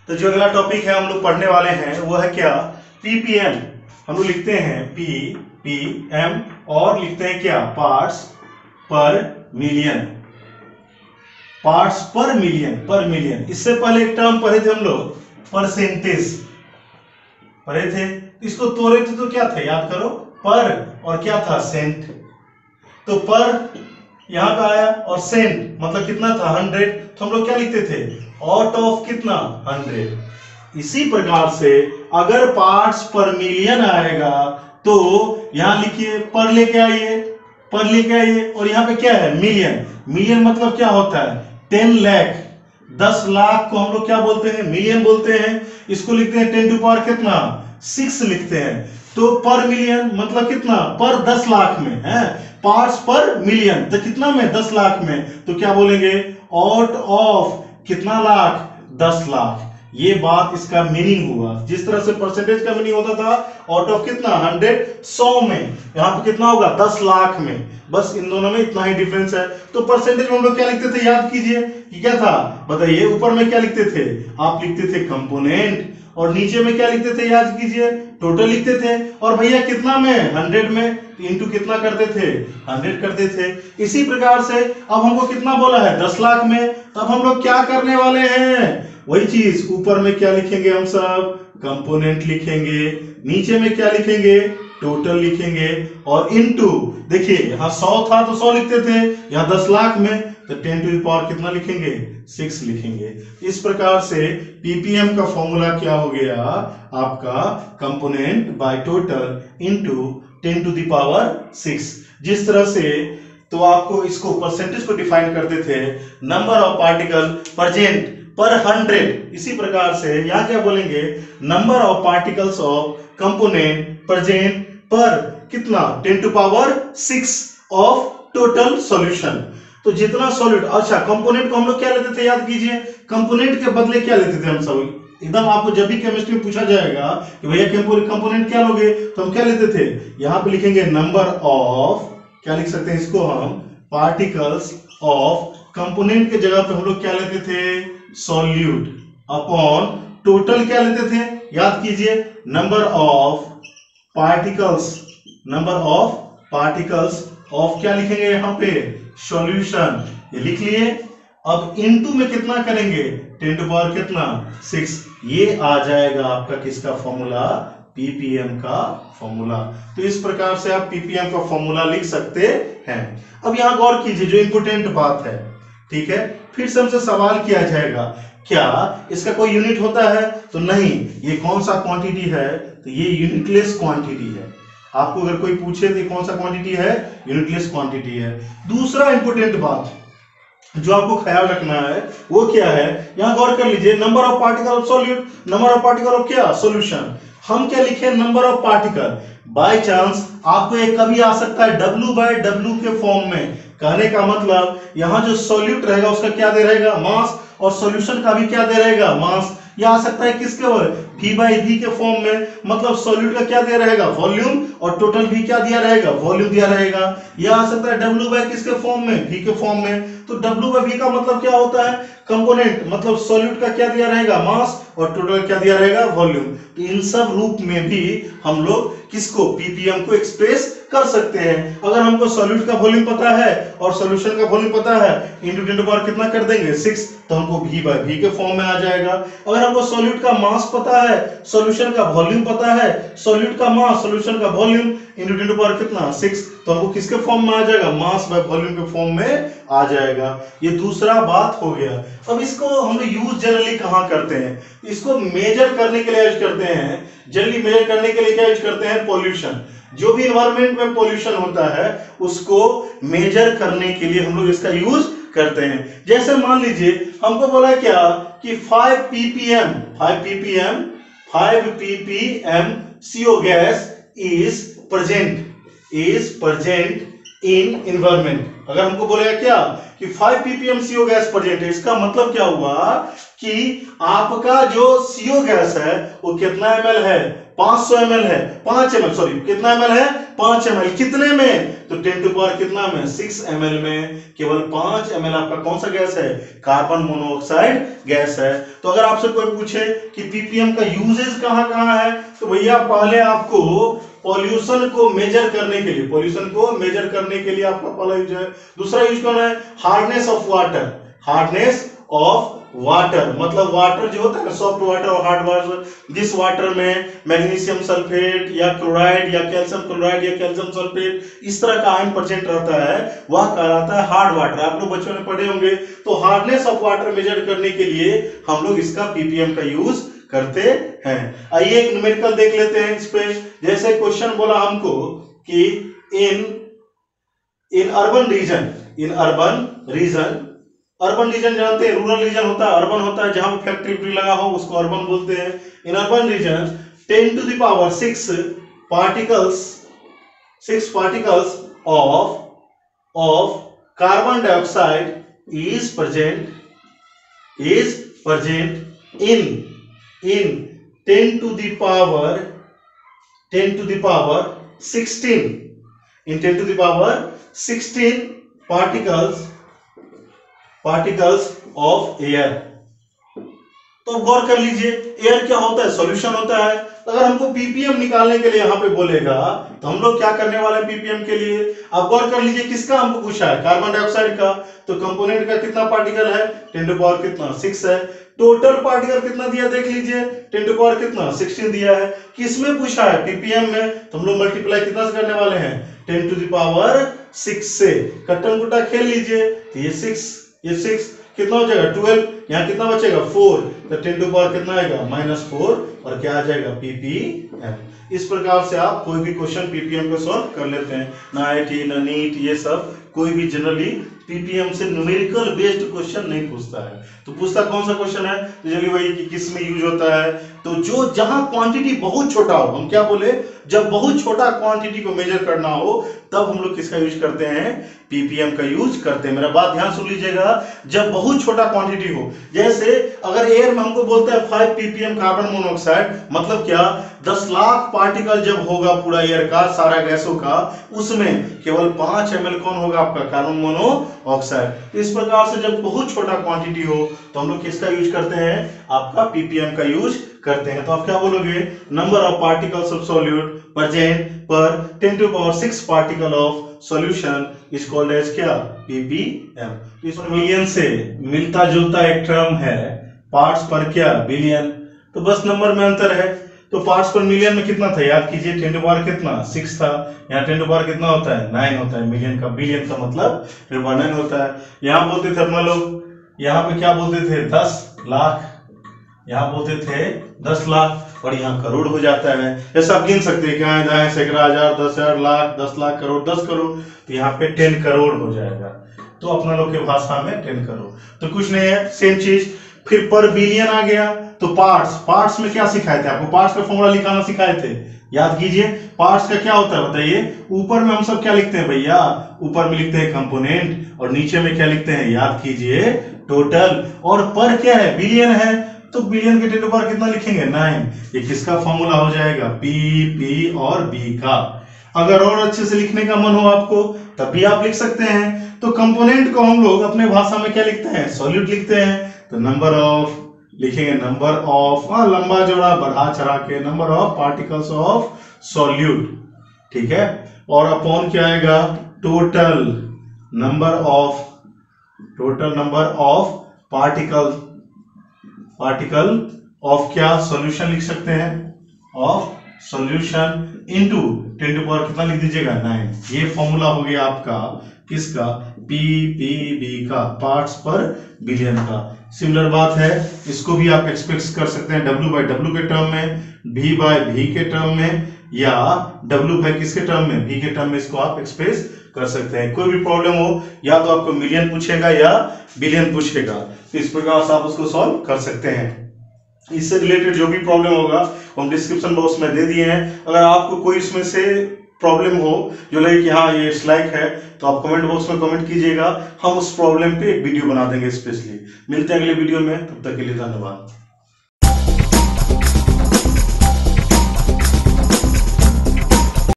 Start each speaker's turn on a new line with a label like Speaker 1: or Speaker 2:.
Speaker 1: तो जो अगला टॉपिक है हम लोग पढ़ने वाले हैं वो है क्या, पीपीएम। हम लोग लिखते हैं पीपीएम और लिखते हैं क्या, पार्ट्स पर मिलियन। पार्ट्स पर मिलियन। इससे पहले एक टर्म पढ़े थे हम लोग, परसेंटेज पढ़े थे। इसको तोड़े थे तो क्या था, याद करो, पर और क्या था, सेंट। तो पर यहां पे आया और सेंट मतलब कितना था, 100। तो हम लोग क्या लिखते थे, आउट ऑफ कितना, 100। इसी प्रकार से अगर पार्ट्स पर मिलियन आएगा तो यहां लिखिए पर लेके आइए और यहां पे क्या है, मिलियन मतलब क्या होता है, 10 लाख। 10 लाख को हम लोग क्या बोलते हैं, मिलियन बोलते हैं। इसको लिखते हैं 10 टू पावर कितना, 6 लिखते हैं। तो पर मिलियन मतलब कितना, पर 10 लाख में है, पार्ट्स पर मिलियन तो कितना में, 10 लाख में। तो क्या बोलेंगे, आउट ऑफ कितना लाख, 10 लाख। ये बात इसका मीनिंग हुआ। जिस तरह से परसेंटेज का मीनिंग होता था आउट ऑफ कितना, 100, 100 में, यहां पे कितना होगा, 10 लाख में। बस इन दोनों में इतना ही डिफरेंस है। तो परसेंटेज में हम लोग क्या लिखते थे, याद कीजिए कि क्या था, बताइए। ऊपर में क्या लिखते थे, आप लिखते थे कंपोनेंट, और नीचे में क्या लिखते थे, याद कीजिए, टोटल लिखते थे। और भैया कितना में, 100 में, इंटू कितना करते थे, 100 करते थे। इसी प्रकार से अब हमको कितना बोला है, 10 लाख में। तब हम लोग क्या करने वाले हैं, वही चीज, ऊपर में क्या लिखेंगे हम सब, कंपोनेंट लिखेंगे, नीचे में क्या लिखेंगे, टोटल लिखेंगे, और इनटू, देखिए यहां 100 था तो 100 लिखते थे, यहां 10 लाख में तो 10 टू द पावर कितना लिखेंगे, 6 लिखेंगे। इस प्रकार से पीपीएम का फॉर्मूला क्या हो गया आपका, component by total into 10 to the power 6। जिस तरह से तो आपको इसको परसेंटेज को डिफाइन करते थे, नंबर ऑफ पार्टिकल प्रेजेंट पर 100। इसी प्रकार से यहां क्या बोलेंगे, number of particles of component present पर कितना, 10 to power 6 of total solution. तो जितना सॉल्यूट, अच्छा कंपोनेंट को हम लोग क्या लेते थे, याद कीजिए, कंपोनेंट के बदले क्या लेते थे हम सब, एकदम आपको जब भी केमिस्ट्री में पूछा जाएगा कि भैया कंपोनेंट क्या लोगे, तो हम क्या लेते थे, यहां पे लिखेंगे नंबर ऑफ, क्या लिख सकते हैं इसको हम, पार्टिकल्स ऑफ। कंपोनेंट के जगह पे हम लोग क्या लेते थे, सॉल्यूट, अपॉन टोटल क्या लेते थे, याद कीजिए, नंबर ऑफ पार्टिकल्स ऑफ क्या लिखेंगे यहां पे, सॉल्यूशन, ये लिख लिए। अब इनटू में कितना करेंगे, 10 टू पावर कितना, 6। ये आ जाएगा आपका किसका फॉर्मूला, पीपीएम का फॉर्मूला। तो इस प्रकार से आप पीपीएम का फॉर्मूला लिख सकते हैं। अब यहां गौर कीजिए, जो इंपोर्टेंट बात है, ठीक है, फिर से हमसे सवाल किया जाएगा, क्या इसका कोई यूनिट होता है, तो नहीं। ये कौन सा क्वांटिटी है, तो ये यूनिटलेस क्वांटिटी है। आपको अगर कोई पूछे तो कौन सा क्वांटिटी है, यूनिटलेस क्वांटिटी है। दूसरा इंपोर्टेंट बात जो आपको ख्याल रखना है वो क्या है, यहां गौर कर लीजिए, number of particle of solute, number of particle of क्या, सॉल्यूशन। हम क्या लिखे, number of particle. By chance आपको एक कभी आ सकता है W/W के फॉर्म में। कहने का मतलब यहां जो सॉल्यूट रहेगा उसका क्या दे रहेगा, मास, और सॉल्यूशन का भी क्या दे रहेगा, मास। यह आ सकता है किसके, V/V के फॉर्म में, मतलब सॉल्यूट का क्या दिया रहेगा, वॉल्यूम, और टोटल भी क्या दिया रहेगा, वॉल्यूम दिया रहेगा। यह आ सकता है W किसके फॉर्म में, V के फॉर्म में। तो W/V का मतलब क्या होता है, कंपोनेंट, मतलब सॉल्यूट का क्या दिया रहेगा, मास, और टोटल क्या दिया रहेगा, वॉल्यूम। तो इन सब रूप में भी हम लोग किसको, पीपीएम को एक्सप्रेस कर सकते हैं। अगर हमको सॉल्यूट का वॉल्यूम पता है और सॉल्यूशन का वॉल्यूम पता है, इंटू 10 टू पावर कितना कर देंगे, 6, तो हमको V/V के फॉर्म में आ जाएगा। अगर हमको सॉल्यूट का मास पता है, सॉल्यूशन का वॉल्यूम पता है, सॉल्यूट का मास, सॉल्यूशन का वॉल्यूम, इंटू 10 टू पावर कितना, 6, तो हमको किसके फॉर्म में आ जाएगा, मास बाय वॉल्यूम के फॉर्म में आ जाएगा। ये दूसरा बात हो गया। अब इसको हम लोग यूज जनरली कहां करते हैं, इसको मेजर करने के लिए यूज करते हैं। जनरली मेजर करने के लिए क्या यूज करते हैं, पॉल्यूशन। जो भी एनवायरनमेंट में पॉल्यूशन होता है उसको मेजर करने के लिए हम लोग इसका यूज करते हैं। जैसे मान लीजिए हमको बोला क्या कि 5 ppm CO gas is present in environment. अगर हमको बोलेगा क्या कि 5 ppm CO गैस प्रेजेंट है, इसका मतलब क्या हुआ कि आपका जो CO गैस है वो कितना ml है, 500 ml है, 5 ml, सॉरी कितना ml है, 5 ml, कितने में, तो 10 टू पावर कितना में, 6 ml में केवल 5 ml आपका कौन सा गैस है, कार्बन मोनोऑक्साइड गैस है। तो अगर आपसे कोई पूछे कि पीपीएम का यूजेज कहाँ कहाँ है, तो भैया पहले आपको पॉल्यूशन को मेजर करने के लिए, पॉल्यूशन को मेजर करने के लिए आपका पहला यूज है। दूसरा यूज कौन है, hardness of water, hardness of water, मतलब वाटर जो होता है ना, सॉफ्ट वाटर और हार्ड वाटर, जिस वाटर में मैग्नीशियम सल्फेट या क्लोराइड या कैल्शियम क्लोराइड या कैल्शियम सल्फेट इस तरह का आयन प्रेजेंट रहता है, वह कहलाता है हार्ड वाटर। आप लोग बच्चों ने पढ़े होंगे। तो हार्डनेस ऑफ वाटर मेजर करने के लिए हम लोग इसका पीपीएम का यूज करते हैं। आइए एक न्यूमेरिकल देख लेते हैं इस पे। जैसे क्वेश्चन बोला हमको कि in urban region, urban region जानते हैं, रूरल रीजन होता है, अर्बन होता है जहां फैक्ट्री लगा हो उसको अर्बन बोलते हैं। In urban region 10 to the power 6 particles of carbon dioxide is present in 10 to the power 16, in 10 to the power 16 particles of air। तो अब गौर कर लीजिए, एयर क्या होता है, सॉल्यूशन होता है। तो अगर हमको पीपीएम निकालने के लिए यहाँ पे बोलेगा तो हम लोग क्या करने वाले हैं पीपीएम के लिए। अब गौर कर लीजिए किसका हमको पूछा है, कार्बन डाइऑक्साइड का। तो कंपोनेंट का कितना पार्टिकल है, 10 टू पावर कितना 6 है। टोटल पार्टिकल कितना दिया देख लीजिए, 10 टू पावर कितना 16 दिया है। किसमें पूछा है, पीपीएम में। तो हम लोग मल्टीप्लाई कितना से करने वाले हैं, 10 टू द पावर 6 से। कट्टन कुट्टा खेल लीजिए, तो ये 6 कितना हो जाएगा 12, यहाँ कितना बचेगा 4, तो 10 टू पावर कितना आएगा -4, और क्या आ जाएगा पीपीएम। इस प्रकार से आप कोई भी क्वेश्चन पीपीएम को सॉल्व कर लेते हैं। ना आईआईटी ना नीट, ये सब कोई भी जनरली पीपीएम से न्यूमेरिकल बेस्ड क्वेश्चन नहीं पूछता है। तो पूछता कौन सा क्वेश्चन है, तो चलिए वही कि किस में यूज होता है। तो जो जहां क्वांटिटी बहुत छोटा हो, हम क्या बोले, जब बहुत छोटा क्वांटिटी को मेजर करना हो तब हम लोग किसका यूज करते हैं, पीपीएम का यूज करते हैं। मेरा बात ध्यान सुन लीजिएगा, जब बहुत छोटा क्वांटिटी हो, जैसे अगर एयर में हमको बोलते हैं 5 पीपीएम कार्बन मोनोऑक्साइड, मतलब क्या 10 लाख पार्टिकल जब होगा पूरा एयर का, सारा गैसों का, उसमें केवल 5 ml कौन होगा आपका, कार्बन मोनोऑक्साइड। इस प्रकार से जब बहुत छोटा क्वांटिटी हो तो हम लोग किसका यूज करते हैं, आपका पीपीएम का यूज करते हैं। तो आप क्या बोलोगे, number of particles of solute present पर 10 to power 6 particle of solution is called as क्या, पीपीएम। तो इस मिलियन से मिलता जुलता एक टर्म है, पार्ट्स पर क्या, बिलियन। तो बस नंबर में अंतर है। तो पार्ट्स पर मिलियन में कितना था, याद कीजिए, 10 टू पावर कितना 6 था। यहाँ 10 टू पावर कितना होता है, 9 होता है मिलियन का। बिलियन का मतलब 9 होता है। यहाँ बोलते थे अपना लोग, यहाँ पे क्या बोलते थे, 10 लाख, यहाँ बोलते थे 10 लाख, और यहाँ करोड़ हो जाता है। ऐसा आप गिन सकते हैं, क्या दाएं सैकड़ा, हजार, 10,000, लाख, 10 लाख, करोड़, 10 करोड़, तो यहाँ पे 10 करोड़ हो जाएगा। तो अपना लोग के भाषा में 10 करोड़। तो कुछ नहीं है, सेम चीज। फिर पर बिलियन आ गया। तो पार्ट्स में क्या सिखाए थे आपको, पार्ट्स का फॉर्मूला लिखाना सिखाए थे, याद कीजिए। पार्ट्स का क्या होता है बताइए, ऊपर में हम सब क्या लिखते हैं भैया, ऊपर में लिखते हैं कंपोनेंट, और नीचे में क्या लिखते हैं, याद कीजिए, टोटल। और पर क्या है, बिलियन है, तो बिलियन के 10 टू पावर कितना लिखेंगे, 9। ये किसका फॉर्मूला हो जाएगा, पी और बी का। अगर और अच्छे से लिखने का मन हो आपको तब भी आप लिख सकते हैं। तो कंपोनेंट को हम लोग अपने भाषा में क्या लिखते हैं, सॉल्यूट लिखते हैं। तो नंबर ऑफ लिखेंगे, नंबर ऑफ, लंबा जोड़ा बढ़ा चढ़ा के, number of particles of solute, ठीक है। और अपॉन क्या आएगा, total number of particle of क्या, सॉल्यूशन लिख सकते हैं, of solution into 10 to power कितना लिख दीजिएगा, 9। ये फॉर्मूला हो गया आपका किसका, पीपीबी का, पार्ट्स पर बिलियन का। सिमिलर बात है, इसको भी आप एक्सप्रेस कर सकते हैं W बाय W के टर्म में, V बाय V के टर्म में, या W बाय किसके टर्म में, V के टर्म में, इसको आप एक्सप्रेस कर सकते हैं। कोई भी प्रॉब्लम हो, या तो आपको मिलियन पूछेगा या बिलियन पूछेगा, तो इस प्रकार से आप उसको सॉल्व कर सकते हैं। इससे रिलेटेड जो भी प्रॉब्लम होगा हम डिस्क्रिप्शन बॉक्स में दे दिए हैं। अगर आपको कोई इसमें से प्रॉब्लम हो जो लगे कि हाँ ये लाइक है, तो आप कमेंट बॉक्स में कमेंट कीजिएगा, हम उस प्रॉब्लम पे एक वीडियो बना देंगे स्पेशली। मिलते हैं अगले वीडियो में, तब तक के लिए धन्यवाद।